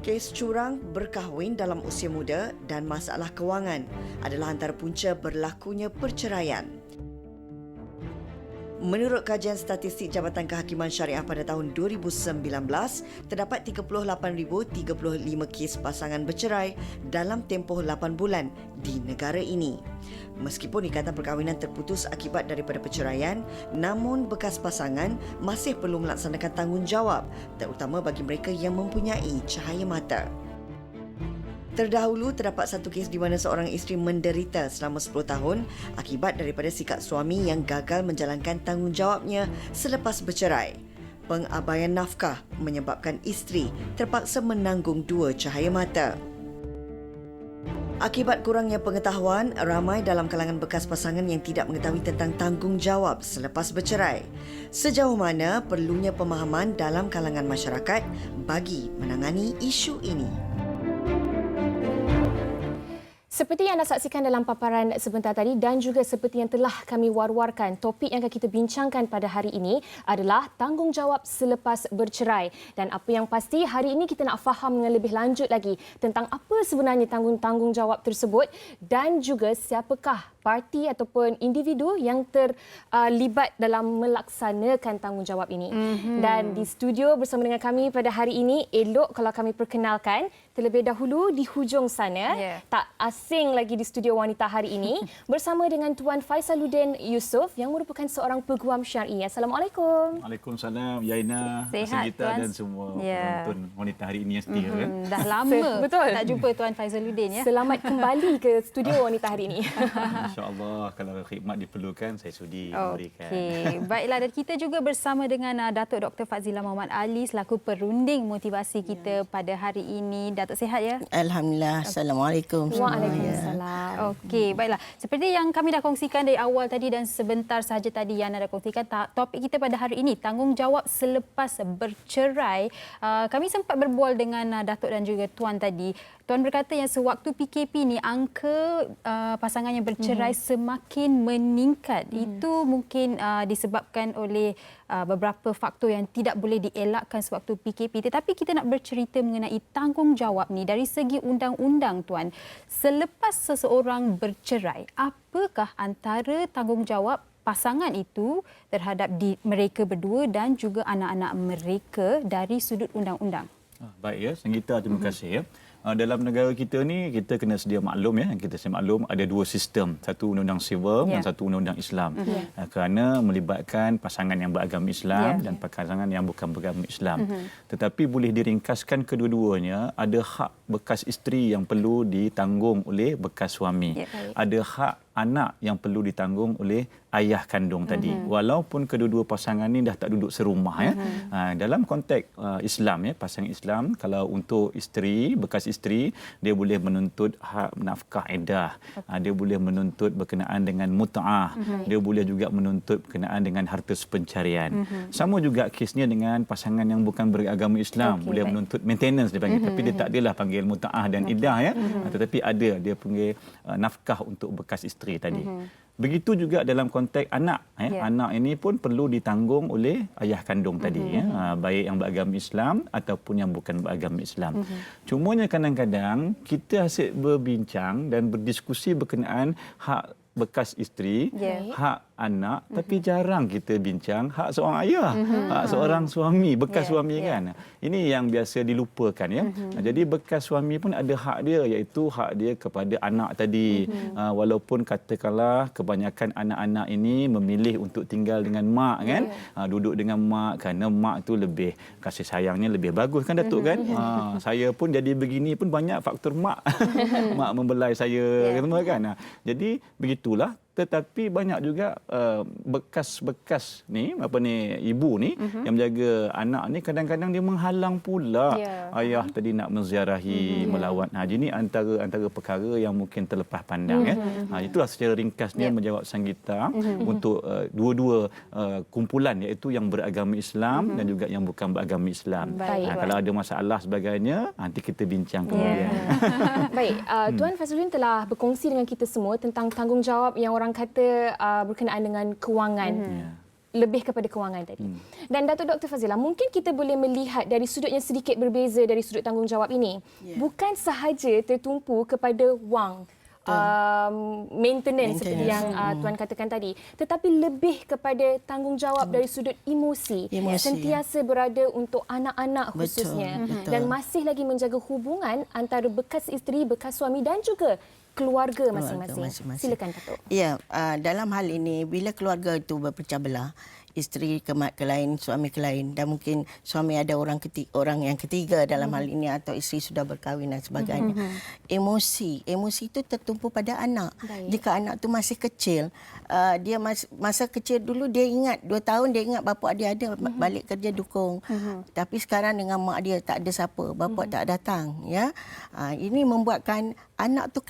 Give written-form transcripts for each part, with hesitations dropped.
Kes curang, berkahwin dalam usia muda dan masalah kewangan adalah antara punca berlakunya perceraian. Menurut kajian statistik Jabatan Kehakiman Syariah pada tahun 2019, terdapat 38,035 kes pasangan bercerai dalam tempoh 8 bulan di negara ini. Meskipun ikatan perkahwinan terputus akibat daripada perceraian, namun bekas pasangan masih perlu melaksanakan tanggungjawab, terutama bagi mereka yang mempunyai cahaya mata. Terdahulu, terdapat satu kes di mana seorang isteri menderita selama 10 tahun akibat daripada sikap suami yang gagal menjalankan tanggungjawabnya selepas bercerai. Pengabaian nafkah menyebabkan isteri terpaksa menanggung 2 cahaya mata. Akibat kurangnya pengetahuan, ramai dalam kalangan bekas pasangan yang tidak mengetahui tentang tanggungjawab selepas bercerai. Sejauh mana perlunya pemahaman dalam kalangan masyarakat bagi menangani isu ini? Seperti yang anda saksikan dalam paparan sebentar tadi dan juga seperti yang telah kami war-warkan, topik yang akan kita bincangkan pada hari ini adalah tanggungjawab selepas bercerai. Dan apa yang pasti, hari ini kita nak faham dengan lebih lanjut lagi tentang apa sebenarnya tanggungjawab tersebut dan juga siapakah parti ataupun individu yang terlibat dalam melaksanakan tanggungjawab ini. Dan di studio bersama dengan kami pada hari ini, elok kalau kami perkenalkan terlebih dahulu di hujung sana, tak asing lagi di studio wanita hari ini, bersama dengan Tuan Faisaluddin Yusof yang merupakan seorang peguam syar'i. Assalamualaikum. Waalaikumsalam, Yaina, Singgita dan semua penonton wanita hari ini yang setia. Dah lama Betul. tak jumpa Tuan Faisaluddin. Selamat kembali ke studio wanita hari ini. InsyaAllah, kalau khidmat diperlukan, saya sudi memberikan. Okey, baiklah. Dan kita juga bersama dengan Datuk Dr. Fadzila Muhammad Ali selaku perunding motivasi kita pada hari ini. Datuk sihat ya? Alhamdulillah. Assalamualaikum. Waalaikumsalam. Okey, baiklah. Seperti yang kami dah kongsikan dari awal tadi dan sebentar sahaja tadi Yana dah kongsikan, topik kita pada hari ini, tanggungjawab selepas bercerai. Kami sempat berbual dengan Datuk dan juga Tuan tadi. Tuan berkata yang sewaktu PKP ni angka pasangan yang bercerai semakin meningkat. Itu mungkin disebabkan oleh beberapa faktor yang tidak boleh dielakkan sewaktu PKP. Tetapi kita nak bercerita mengenai tanggungjawab ni dari segi undang-undang, Tuan. Selepas seseorang bercerai, apakah antara tanggungjawab pasangan itu terhadap mereka berdua dan juga anak-anak mereka dari sudut undang-undang? Baik ya, Singgita, terima kasih ya. Dalam negara kita ni, kita kena sedia maklum ya, kita sedia maklum ada 2 sistem, satu undang-undang civil dan satu undang-undang Islam. Kerana melibatkan pasangan yang beragama Islam dan pasangan yang bukan beragama Islam. Tetapi boleh diringkaskan kedua-duanya, ada hak bekas isteri yang perlu ditanggung oleh bekas suami. Ada hak anak yang perlu ditanggung oleh ayah kandung tadi. Walaupun kedua-dua pasangan ni dah tak duduk serumah ya. Dalam konteks Islam ya, pasangan Islam, kalau untuk isteri, bekas isteri, dia boleh menuntut hak nafkah iddah. Dia boleh menuntut berkenaan dengan mut'ah. Dia boleh juga menuntut berkenaan dengan harta sepencarian. Sama juga kesnya dengan pasangan yang bukan beragama Islam, boleh menuntut maintenance dia panggil, tapi dia tak adalah panggil mut'ah dan iddah ya. Tetapi ada dia panggil nafkah untuk bekas isteri tadi. Begitu juga dalam konteks anak. Anak ini pun perlu ditanggung oleh ayah kandung tadi. Baik yang beragama Islam ataupun yang bukan beragama Islam. Cumanya kadang-kadang kita asyik berbincang dan berdiskusi berkenaan hak bekas isteri, hak anak, tapi jarang kita bincang hak seorang ayah, hak seorang suami, bekas suami kan. Ini yang biasa dilupakan ya. Jadi bekas suami pun ada hak dia, iaitu hak dia kepada anak tadi. Walaupun katakanlah kebanyakan anak-anak ini memilih untuk tinggal dengan mak kan, duduk dengan mak kerana mak tu lebih kasih sayangnya lebih bagus kan Datuk kan. Saya pun jadi begini pun banyak faktor mak. Mak membelai saya semua kan. Jadi begitulah. Tetapi banyak juga bekas-bekas ni ibu ni yang menjaga anak ni, kadang-kadang dia menghalang pula ayah tadi nak menziarahi, melawat. Jadi antara perkara yang mungkin terlepas pandang ya. Itulah secara ringkasnya menjawab Sanggita untuk dua-dua kumpulan, iaitu yang beragama Islam dan juga yang bukan beragama Islam. Kalau ada masalah sebagainya, nanti kita bincang kemudian. Baik, Tuan Faisaluddin telah berkongsi dengan kita semua tentang tanggungjawab yang orang kata berkenaan dengan kewangan. lebih kepada kewangan tadi. Dan Datuk Dr. Fazila, mungkin kita boleh melihat dari sudut yang sedikit berbeza dari sudut tanggungjawab ini. Bukan sahaja tertumpu kepada wang, maintenance seperti yang Tuan katakan tadi, tetapi lebih kepada tanggungjawab dari sudut emosi. Sentiasa berada untuk anak-anak khususnya. Dan masih lagi menjaga hubungan antara bekas isteri, bekas suami dan juga keluarga masing-masing. Silakan Datuk. Ya, dalam hal ini bila keluarga itu berpecah belah, isteri ke lain, suami ke lain, dan mungkin suami ada orang yang ketiga dalam hal ini atau isteri sudah berkahwin dan sebagainya. Emosi itu tertumpu pada anak. Baik. Jika anak tu masih kecil, dia masa kecil dulu dia ingat 2 tahun dia ingat bapa dia ada balik kerja dukung. Tapi sekarang dengan mak dia tak ada siapa, bapa tak datang, ya. Ini membuatkan anak tu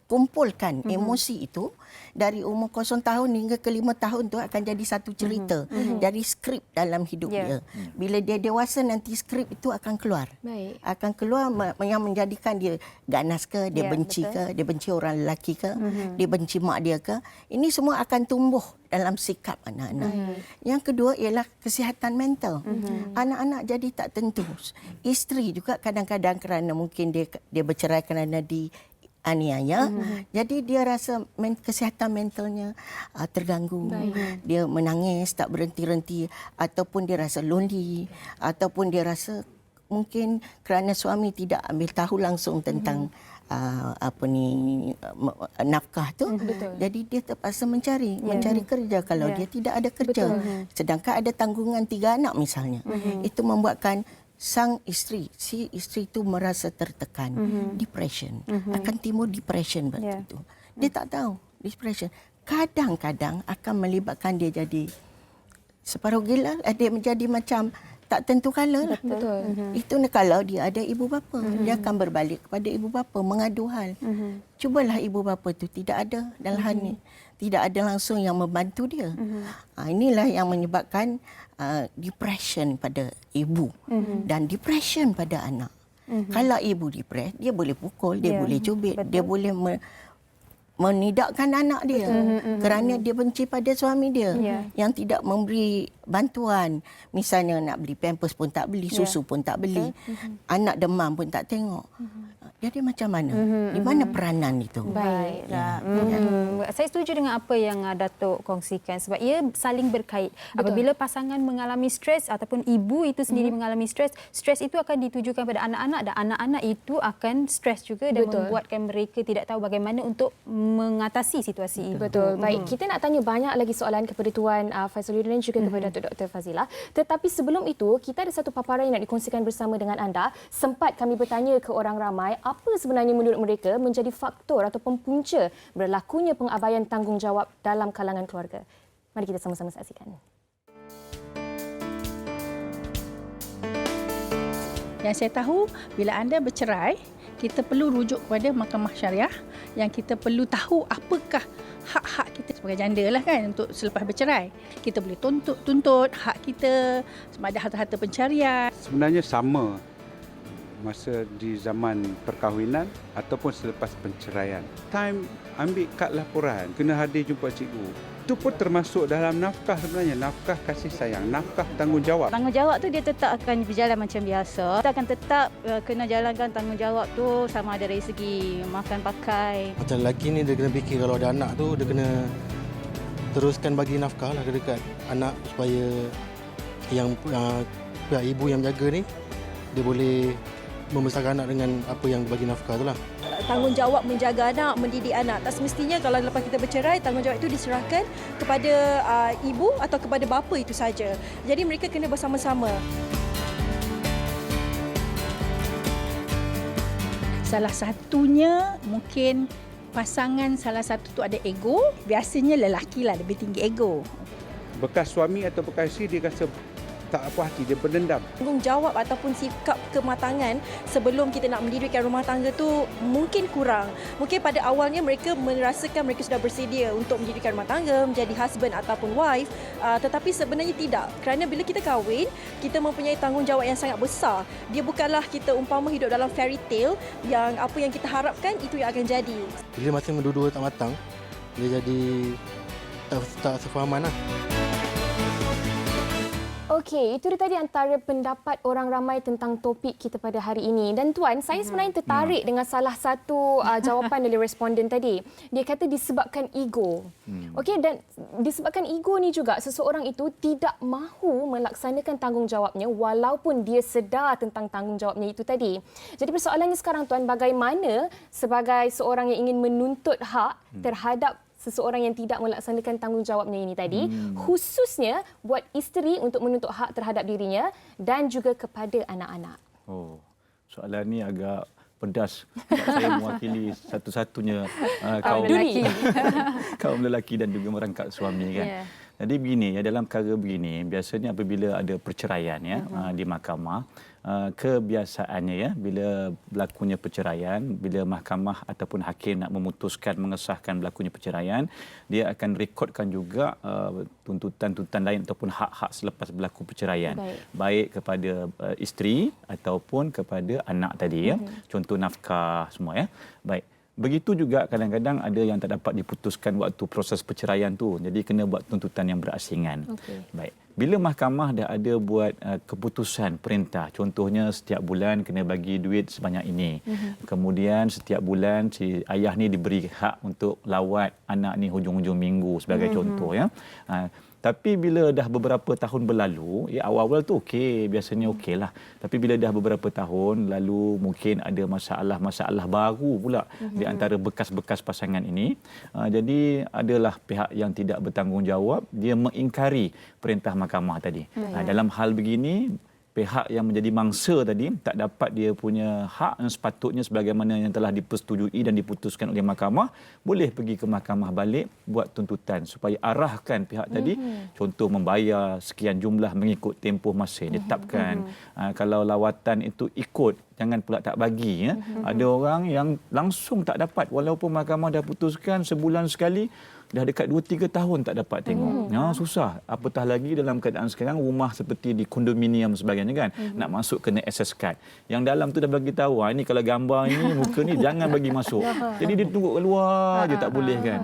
kumpulkan emosi itu dari umur 0 tahun hingga ke 5 tahun tu akan jadi satu cerita dari skrip dalam hidup dia. Bila dia dewasa nanti skrip itu akan keluar. Baik. Akan keluar yang menjadikan dia ganas ke, dia benci ke, dia benci orang lelaki ke, dia benci mak dia ke. Ini semua akan tumbuh dalam sikap anak-anak. Yang kedua ialah kesihatan mental. Anak-anak jadi tak tentu. Isteri juga kadang-kadang kerana mungkin dia bercerai kerana dianiaya. Jadi dia rasa kesihatan mentalnya terganggu. Dia menangis tak berhenti-henti, ataupun dia rasa lonely, ataupun dia rasa mungkin kerana suami tidak ambil tahu langsung tentang nafkah tu. Jadi dia terpaksa mencari kerja kalau dia tidak ada kerja. Sedangkan ada tanggungan 3 anak misalnya. Itu membuatkan si isteri itu merasa tertekan, depression. Akan timbul depression waktu itu. Dia tak tahu depression. Kadang-kadang akan melibatkan dia jadi separuh gila, dia menjadi macam tak tentu kala lah. Itu kalau dia ada ibu bapa, dia akan berbalik kepada ibu bapa mengadu hal. Cubalah ibu bapa tu tidak ada dalam hal ni, tidak ada langsung yang membantu dia. Inilah yang menyebabkan depression pada ibu dan depression pada anak. Kalau ibu depres, dia boleh pukul, dia boleh cubit, dia boleh menidakkan anak dia kerana dia benci pada suami dia yang tidak memberi bantuan. Misalnya nak beli pampers pun tak beli, susu pun tak beli, anak demam pun tak tengok. Jadi macam mana? Di mana peranan itu? Baiklah. Saya setuju dengan apa yang Datuk kongsikan sebab ia saling berkait. Apabila pasangan mengalami stres ataupun ibu itu sendiri mengalami stres itu akan ditujukan pada anak-anak dan anak-anak itu akan stres juga dan membuatkan mereka tidak tahu bagaimana untuk mengatasi situasi itu. Betul. Baik, kita nak tanya banyak lagi soalan kepada Tuan Faizaluddin dan juga kepada Datuk Dr. Fazila. Tetapi sebelum itu, kita ada satu paparan yang nak dikongsikan bersama dengan anda. Sempat kami bertanya ke orang ramai, apa sebenarnya menurut mereka menjadi faktor ataupun punca berlakunya pengabaian tanggungjawab dalam kalangan keluarga. Mari kita sama-sama saksikan. Yang saya tahu, bila anda bercerai, kita perlu rujuk kepada mahkamah syariah yang kita perlu tahu apakah hak-hak kita sebagai janda lah kan untuk selepas bercerai. Kita boleh tuntut hak kita sama ada harta-harta pencarian. Sebenarnya sama masa di zaman perkahwinan ataupun selepas penceraian. Time ambil kad laporan, kena hadir jumpa cikgu. Itu pun termasuk dalam nafkah sebenarnya, nafkah kasih sayang, nafkah tanggungjawab. Tanggungjawab tu dia tetap akan berjalan macam biasa. Kita akan tetap kena jalankan tanggungjawab tu sama ada dari segi makan pakai. Macam lelaki ni dia kena fikir kalau ada anak tu dia kena teruskan bagi nafkah lah dekat anak supaya yang pihak ibu yang menjaga ni dia boleh membesarkan anak dengan apa yang bagi nafkah tu lah. Tanggungjawab menjaga anak, mendidik anak. Tak semestinya kalau lepas kita bercerai, tanggungjawab itu diserahkan kepada ibu atau kepada bapa itu saja. Jadi mereka kena bersama-sama. Salah satunya mungkin pasangan salah satu tu ada ego. Biasanya lelaki lah lebih tinggi ego. Bekas suami atau bekas isteri dia rasa tak puas hati, dia berdendam. Tanggungjawab ataupun sikap kematangan sebelum kita nak mendirikan rumah tangga tu mungkin kurang. Mungkin pada awalnya mereka merasakan mereka sudah bersedia untuk mendirikan rumah tangga, menjadi husband ataupun wife, tetapi sebenarnya tidak. Kerana bila kita kahwin, kita mempunyai tanggungjawab yang sangat besar. Dia bukanlah kita umpama hidup dalam fairy tale yang apa yang kita harapkan itu yang akan jadi. Bila masing dua-dua tak matang, dia jadi tak sefahaman lah. Okey, itu dia tadi antara pendapat orang ramai tentang topik kita pada hari ini. Dan Tuan, saya sebenarnya tertarik dengan salah satu jawapan dari responden tadi. Dia kata disebabkan ego. Okey, dan disebabkan ego ni juga seseorang itu tidak mahu melaksanakan tanggungjawabnya walaupun dia sedar tentang tanggungjawabnya itu tadi. Jadi persoalannya sekarang Tuan, bagaimana sebagai seorang yang ingin menuntut hak terhadap seseorang yang tidak melaksanakan tanggungjawabnya ini tadi, khususnya buat isteri untuk menuntut hak terhadap dirinya dan juga kepada anak-anak. Oh, soalan ni agak pedas. Sebab saya mewakili satu-satunya kaum lelaki. kaum lelaki dan juga merangkap suami kan. Yeah. Jadi begini ya, dalam perkara begini biasanya apabila ada perceraian ya di mahkamah, kebiasaannya ya bila berlakunya perceraian, bila mahkamah ataupun hakim nak memutuskan mengesahkan berlakunya perceraian, dia akan rekodkan juga tuntutan-tuntutan lain ataupun hak-hak selepas berlaku perceraian. Baik kepada isteri ataupun kepada anak tadi ya. Contoh nafkah semua ya. Baik. Begitu juga kadang-kadang ada yang tak dapat diputuskan waktu proses perceraian tu. Jadi kena buat tuntutan yang berasingan. Baik. Bila mahkamah dah ada buat keputusan perintah, contohnya setiap bulan kena bagi duit sebanyak ini. Kemudian setiap bulan si ayah ni diberi hak untuk lawat anak ni hujung-hujung minggu sebagai contoh ya. Tapi bila dah beberapa tahun berlalu, ya awal-awal tu okey, biasanya okeylah. Tapi bila dah beberapa tahun lalu mungkin ada masalah-masalah baru pula di antara bekas-bekas pasangan ini. Jadi adalah pihak yang tidak bertanggungjawab, dia mengingkari perintah mahkamah tadi. Dalam hal begini, pihak yang menjadi mangsa tadi tak dapat dia punya hak yang sepatutnya sebagaimana yang telah dipersetujui dan diputuskan oleh mahkamah, boleh pergi ke mahkamah balik buat tuntutan supaya arahkan pihak tadi, contoh membayar sekian jumlah mengikut tempoh masa yang ditetapkan. Kalau lawatan itu ikut, jangan pula tak bagi ya. Ada orang yang langsung tak dapat walaupun mahkamah dah putuskan sebulan sekali, dah dekat 2-3 tahun tak dapat tengok. Susah. Apatah lagi dalam keadaan sekarang rumah seperti di kondominium sebagainya kan. Nak masuk kena access card. Yang dalam tu dah bagi tahu, ini kalau gambar ini, muka ni jangan bagi masuk. Jadi dia tunggu keluar je tak boleh kan.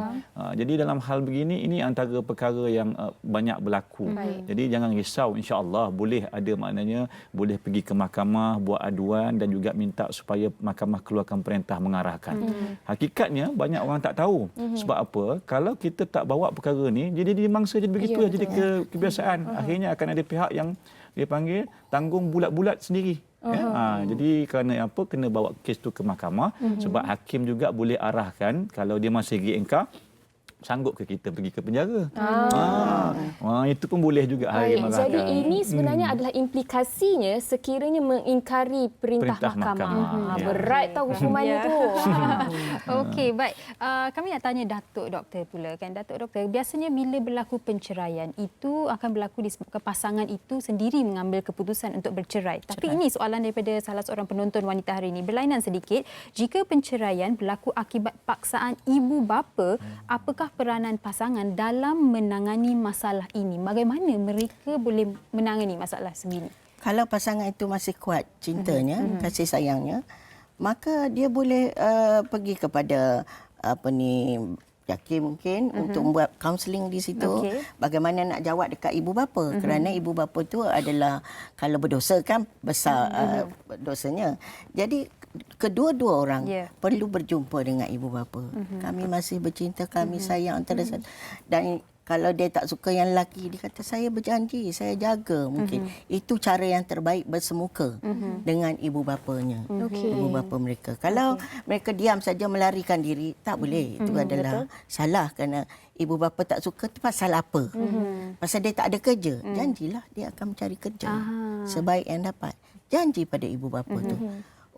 Jadi dalam hal begini, ini antara perkara yang banyak berlaku. Jadi jangan risau, insya-Allah boleh ada maknanya, boleh pergi ke mahkamah buat aduan dan juga minta supaya mahkamah keluarkan perintah mengarahkan. Hakikatnya banyak orang tak tahu. Sebab apa? Kalau kita tak bawa perkara ni, jadi dia mangsa jadi begitu jadi kebiasaan. Akhirnya akan ada pihak yang dia panggil tanggung bulat-bulat sendiri. Jadi kerana apa, kena bawa kes tu ke mahkamah sebab hakim juga boleh arahkan kalau dia masih ingkar, sanggup ke kita pergi ke penjara. Itu pun boleh juga hakim arahkan. Jadi ini sebenarnya adalah implikasinya sekiranya mengingkari perintah mahkamah. Berat tahu hukumannya tu. Okey, baik. Kami nak tanya Datuk Doktor pula kan. Datuk Doktor, biasanya bila berlaku penceraian itu akan berlaku disebabkan pasangan itu sendiri mengambil keputusan untuk bercerai. Tapi ini soalan daripada salah seorang penonton wanita hari ini. Berlainan sedikit, jika penceraian berlaku akibat paksaan ibu bapa, apakah peranan pasangan dalam menangani masalah ini? Bagaimana mereka boleh menangani masalah sebegini? Kalau pasangan itu masih kuat cintanya, kasih sayangnya, maka dia boleh pergi kepada hakim mungkin untuk membuat kaunseling di situ. Bagaimana nak jawab dekat ibu bapa, kerana ibu bapa tu adalah kalau berdosa kan besar dosanya. Jadi kedua-dua orang perlu berjumpa dengan ibu bapa. Kami masih bercinta, kami sayang antara satu. Dan kalau dia tak suka yang lelaki, dia kata saya berjanji, saya jaga mungkin. Itu cara yang terbaik bersemuka dengan ibu bapanya, ibu bapa mereka. Kalau mereka diam saja melarikan diri, tak boleh. Itu adalah salah kerana ibu bapa tak suka tu pasal apa? Pasal dia tak ada kerja. Janjilah dia akan mencari kerja sebaik yang dapat. Janji pada ibu bapa tu.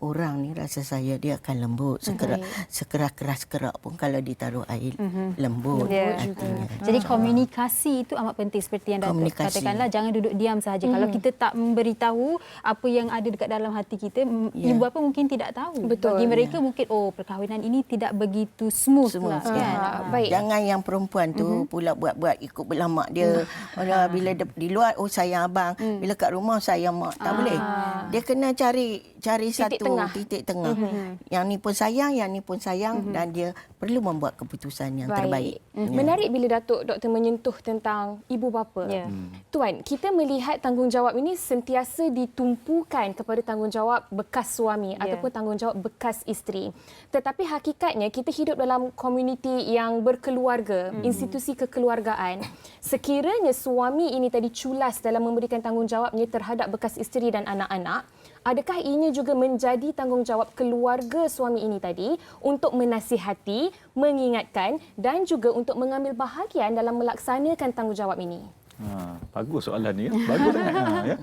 Orang ni rasa saya dia akan lembut, sekeras keras kerak pun kalau ditaruh air lembut hatinya. Jadi komunikasi itu amat penting seperti yang Datuk katakanlah, jangan duduk diam sahaja. Kalau kita tak memberitahu apa yang ada dekat dalam hati kita, ibu bapa mungkin tidak tahu. Bagi mereka mungkin perkahwinan ini tidak begitu smooth lah. Baik. Jangan yang perempuan tu pula buat-buat ikut berlamak dia. Bila di luar sayang abang, bila kat rumah sayang mak. Tak boleh. Dia kena cari satu titik tengah. Yang ni pun sayang, yang ni pun sayang dan dia perlu membuat keputusan yang terbaik. Menarik bila Doktor menyentuh tentang ibu bapa. Tuan, kita melihat tanggungjawab ini sentiasa ditumpukan kepada tanggungjawab bekas suami ataupun tanggungjawab bekas isteri. Tetapi hakikatnya kita hidup dalam komuniti yang berkeluarga, institusi kekeluargaan. Sekiranya suami ini tadi culas dalam memberikan tanggungjawabnya terhadap bekas isteri dan anak-anak, adakah ianya juga menjadi tanggungjawab keluarga suami ini tadi untuk menasihati, mengingatkan dan juga untuk mengambil bahagian dalam melaksanakan tanggungjawab ini? Bagus soalan ni. Bagus sangat.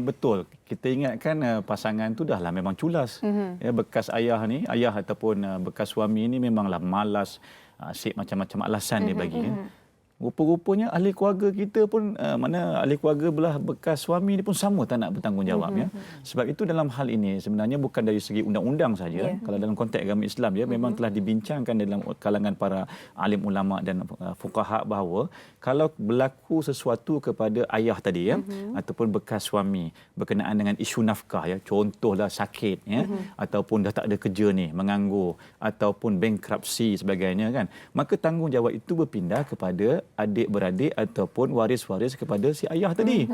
Betul. Kita ingatkan pasangan tu dah lah memang culas. Bekas ayah ni, ayah ataupun bekas suami ni memanglah malas, asyik macam-macam alasan dia bagi. Rupa-rupanya ahli keluarga kita pun ahli keluarga belah bekas suami ni pun sama tak nak bertanggungjawab ya. Sebab itu dalam hal ini sebenarnya bukan dari segi undang-undang saja. Kalau dalam konteks agama Islam memang telah dibincangkan dalam kalangan para alim ulama dan fuqaha bahawa kalau berlaku sesuatu kepada ayah tadi ataupun bekas suami berkenaan dengan isu nafkah contohlah sakit ataupun dah tak ada kerja ni, menganggur ataupun bankruptcy sebagainya kan, maka tanggungjawab itu berpindah kepada adik-beradik ataupun waris-waris kepada si ayah tadi.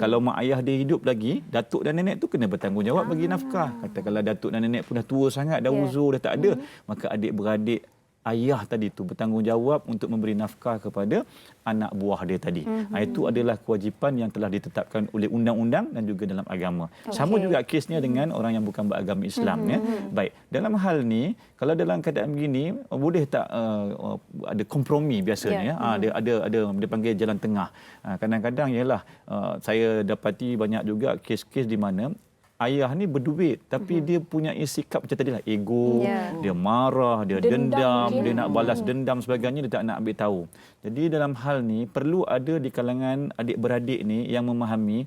Kalau mak ayah dia hidup lagi, datuk dan nenek tu kena bertanggungjawab bagi nafkah. Katakanlah datuk dan nenek pun dah tua sangat, dah uzur, dah tak ada, maka adik-beradik ayah tadi tu bertanggungjawab untuk memberi nafkah kepada anak buah dia tadi. Itu adalah kewajipan yang telah ditetapkan oleh undang-undang dan juga dalam agama. Sama juga kesnya dengan orang yang bukan beragama Islam. Baik, dalam hal ni kalau dalam keadaan begini boleh tak ada kompromi biasanya. Ada dia panggil jalan tengah. Kadang-kadang ialah saya dapati banyak juga kes-kes di mana ayah ni berduit tapi dia punya sikap macam tadilah ego, dia marah, dia dendam, dia nak balas dendam sebagainya, dia tak nak ambil tahu. Jadi dalam hal ni perlu ada di kalangan adik-beradik ni yang memahami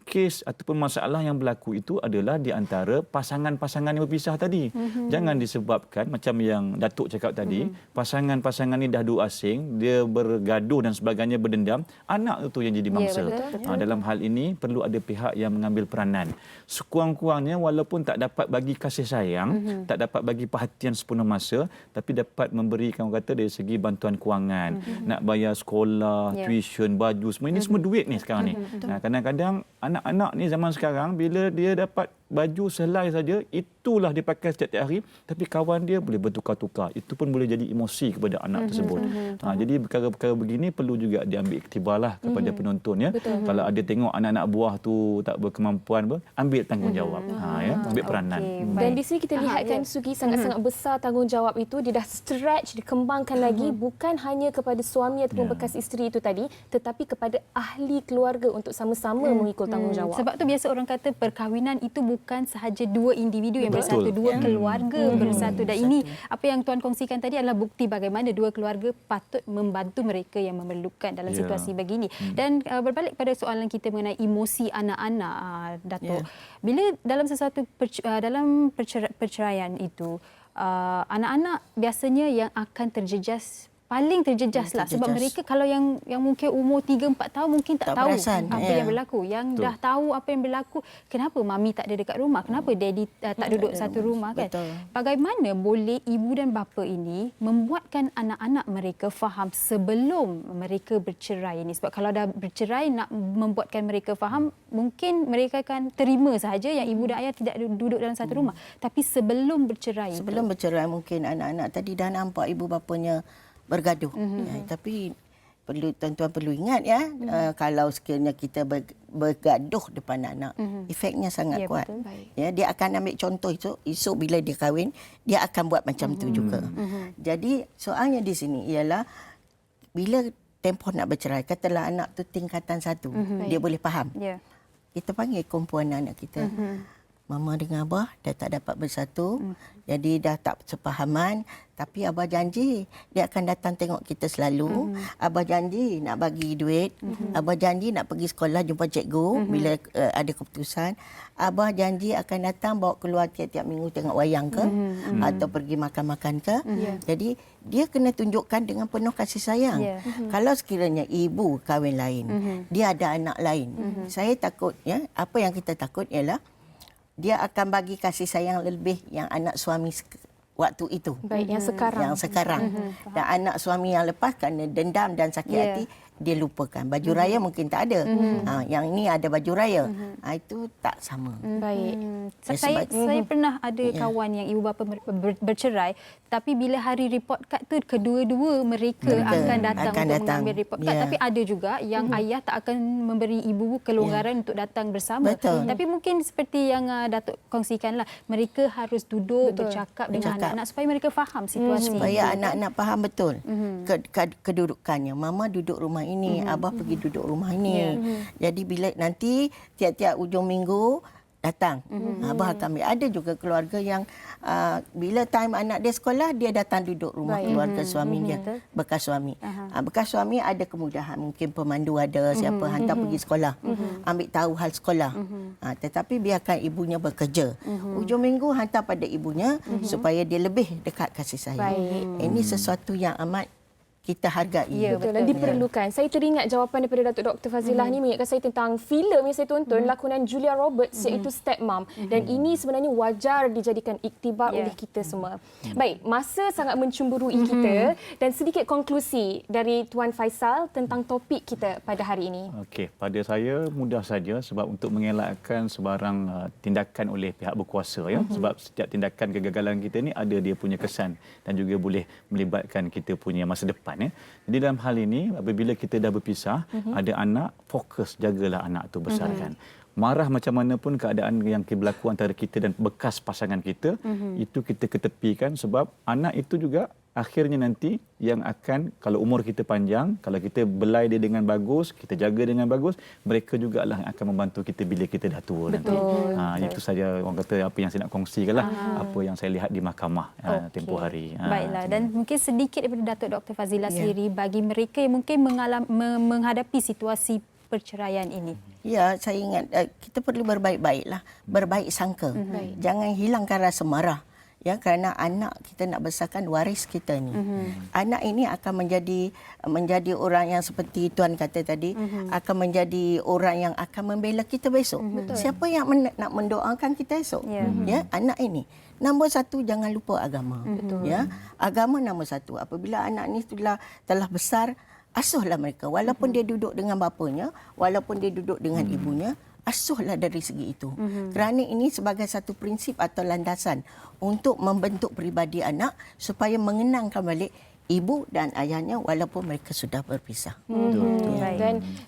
kes ataupun masalah yang berlaku itu adalah di antara pasangan-pasangan yang berpisah tadi. Jangan disebabkan macam yang Datuk cakap tadi, pasangan-pasangan ni dah dua asing, dia bergaduh dan sebagainya, berdendam, anak itu yang jadi mangsa. Dalam hal ini perlu ada pihak yang mengambil peranan. Sekurang-kurangnya walaupun tak dapat bagi kasih sayang, tak dapat bagi perhatian sepenuh masa, tapi dapat memberikan kata dari segi bantuan kewangan, nak bayar sekolah, tuition, baju, semua ini semua duit ni sekarang ni. Kadang-kadang anak-anak ni zaman sekarang bila dia dapat baju sehelai saja, itulah dia pakai setiap hari, tapi kawan dia boleh bertukar-tukar. Itu pun boleh jadi emosi kepada anak tersebut. Jadi perkara-perkara begini perlu juga diambil iktibarlah kepada penonton ya. Kalau ada tengok anak-anak buah tu tak berkemampuan, ambil tanggungjawab. Ambil peranan. Dan di sini kita lihat kan Sugi sangat-sangat besar tanggungjawab itu, dia dah stretch, dikembangkan lagi bukan hanya kepada suami ataupun bekas isteri itu tadi, tetapi kepada ahli keluarga untuk sama-sama mengikul tanggungjawab. Sebab tu biasa orang kata perkahwinan itu bukan sahaja dua individu yang bersatu, dua keluarga bersatu. Dan ini apa yang Tuan kongsikan tadi adalah bukti bagaimana dua keluarga patut membantu mereka yang memerlukan dalam situasi begini. Dan berbalik pada soalan kita mengenai emosi anak-anak, Datuk. Bila dalam sesuatu dalam perceraian itu, anak-anak biasanya yang akan paling terjejas lah, sebab mereka kalau yang mungkin umur 3-4 tahun mungkin tak tahu apa yang berlaku. Yang dah tahu apa yang berlaku, kenapa mami tak ada dekat rumah, kenapa daddy tak duduk satu rumah kan. Bagaimana boleh ibu dan bapa ini membuatkan anak-anak mereka faham sebelum mereka bercerai ini? Sebab kalau dah bercerai, nak membuatkan mereka faham, mungkin mereka akan terima sahaja yang ibu dan ayah tidak duduk dalam satu rumah. Tapi sebelum bercerai mungkin anak-anak tadi dah nampak ibu bapanya bergaduh. Tapi tuan-tuan perlu ingat kalau sekiranya kita bergaduh depan anak, efeknya sangat kuat. Dia akan ambil contoh esok bila dia kahwin, dia akan buat macam tu juga. Jadi soalnya di sini ialah bila tempoh nak bercerai, katalah anak tu tingkatan 1, dia boleh faham. Kita panggil kumpulan anak kita. Mama dengan Abah dah tak dapat bersatu, jadi dah tak sepahaman. Tapi Abah janji dia akan datang tengok kita selalu. Abah janji nak bagi duit. Abah janji nak pergi sekolah jumpa cikgu bila ada keputusan. Abah janji akan datang bawa keluar tiap-tiap minggu tengok wayang ke, atau pergi makan-makan ke. Jadi dia kena tunjukkan dengan penuh kasih sayang. Kalau sekiranya ibu kahwin lain, dia ada anak lain, saya takut apa yang kita takut ialah dia akan bagi kasih sayang lebih yang anak suami waktu itu. Baik, yang sekarang. Yang sekarang. Dan anak suami yang lepas kerana dendam dan sakit hati, dia lupakan. Baju raya mungkin tak ada. Yang ini ada baju raya. Itu tak sama. Baik. Saya pernah ada kawan yang ibu bapa bercerai, tapi bila hari report card tu kedua-dua mereka akan datang untuk mengambil report card. Tapi ada juga yang ayah tak akan memberi ibu kelonggaran untuk datang bersama. Tapi mungkin seperti yang Datuk kongsikanlah, mereka harus duduk bercakap dengan anak-anak supaya mereka faham situasi. Supaya anak-anak faham betul kedudukannya. Mama duduk rumah ini, abah pergi duduk rumah ini. Jadi bila nanti tiap-tiap ujung minggu datang, abah akan ambil. Ada juga keluarga yang bila time anak dia sekolah, dia datang duduk rumah keluarga suami dia, bekas suami. Bekas suami ada kemudahan, mungkin pemandu ada, siapa hantar pergi sekolah, ambil tahu hal sekolah. Tetapi biarkan ibunya bekerja. Ujung minggu hantar pada ibunya supaya dia lebih dekat kasih sayang. Ini sesuatu yang amat kita hargai. Ya, betul. Dan diperlukan. Saya teringat jawapan daripada Datuk Dr. Fazilah ni mengingatkan saya tentang filem yang saya tonton, lakonan Julia Roberts iaitu Stepmom. Dan ini sebenarnya wajar dijadikan iktibar oleh kita semua. Baik, masa sangat mencemburui kita dan sedikit konklusi dari Tuan Faisal tentang topik kita pada hari ini. Okey, pada saya mudah saja sebab untuk mengelakkan sebarang tindakan oleh pihak berkuasa ya. Sebab setiap tindakan kegagalan kita ni ada dia punya kesan dan juga boleh melibatkan kita punya masa depan. Jadi dalam hal ini apabila kita dah berpisah, ada anak, fokus jagalah anak tu besarkan. Marah macam mana pun keadaan yang berlaku antara kita dan bekas pasangan kita, itu kita ketepikan sebab anak itu juga akhirnya nanti yang akan, kalau umur kita panjang, kalau kita belai dia dengan bagus, kita jaga dengan bagus, mereka jugalah yang akan membantu kita bila kita dah tua nanti. Itu saja orang kata apa yang saya nak kongsikan lah, apa yang saya lihat di mahkamah tempoh hari. Baiklah, dan mungkin sedikit daripada Datuk Dr. Fazilah sendiri bagi mereka yang mungkin menghadapi situasi perceraian ini. Ya, saya ingat kita perlu berbaik-baiklah, berbaik sangka. Jangan hilangkan rasa marah. Ya, kerana anak kita nak besarkan waris kita ni. Anak ini akan menjadi orang yang seperti Tuan kata tadi, akan menjadi orang yang akan membela kita besok. Siapa yang nak mendoakan kita esok? Ya, anak ini. Nombor satu, jangan lupa agama. Ya, agama nombor satu. Apabila anak ni telah besar, asuhlah mereka. Walaupun dia duduk dengan bapanya, walaupun dia duduk dengan ibunya, asuhlah dari segi itu. Kerana ini sebagai satu prinsip atau landasan untuk membentuk peribadi anak supaya mengenangkan balik ibu dan ayahnya walaupun mereka sudah berpisah.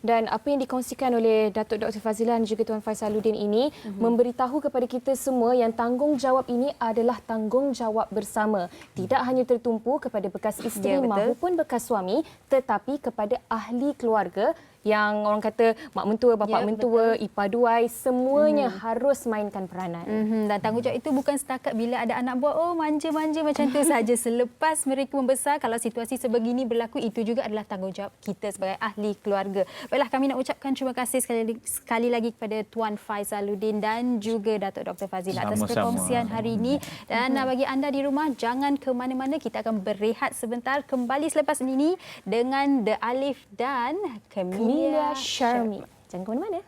Dan apa yang dikongsikan oleh Datuk Dr. Fazilah dan juga Tuan Faisaluddin ini memberitahu kepada kita semua yang tanggungjawab ini adalah tanggungjawab bersama. Tidak hanya tertumpu kepada bekas isteri maupun bekas suami, tetapi kepada ahli keluarga yang orang kata mak mentua, bapa mentua, ipar-duai, semuanya harus mainkan peranan. Dan tanggungjawab itu bukan setakat bila ada anak buah, manja-manja macam tu saja. Selepas mereka membesar, kalau situasi sebegini berlaku, itu juga adalah tanggungjawab kita sebagai ahli keluarga. Baiklah, kami nak ucapkan terima kasih sekali lagi kepada Tuan Faisaluddin dan juga Datuk Dr. Fazilah atas perkongsian hari ini. Dan bagi anda di rumah, jangan ke mana-mana. Kita akan berehat sebentar. Kembali selepas ini dengan The Alif dan Camilla Sharmi. Jangan ke mana-mana.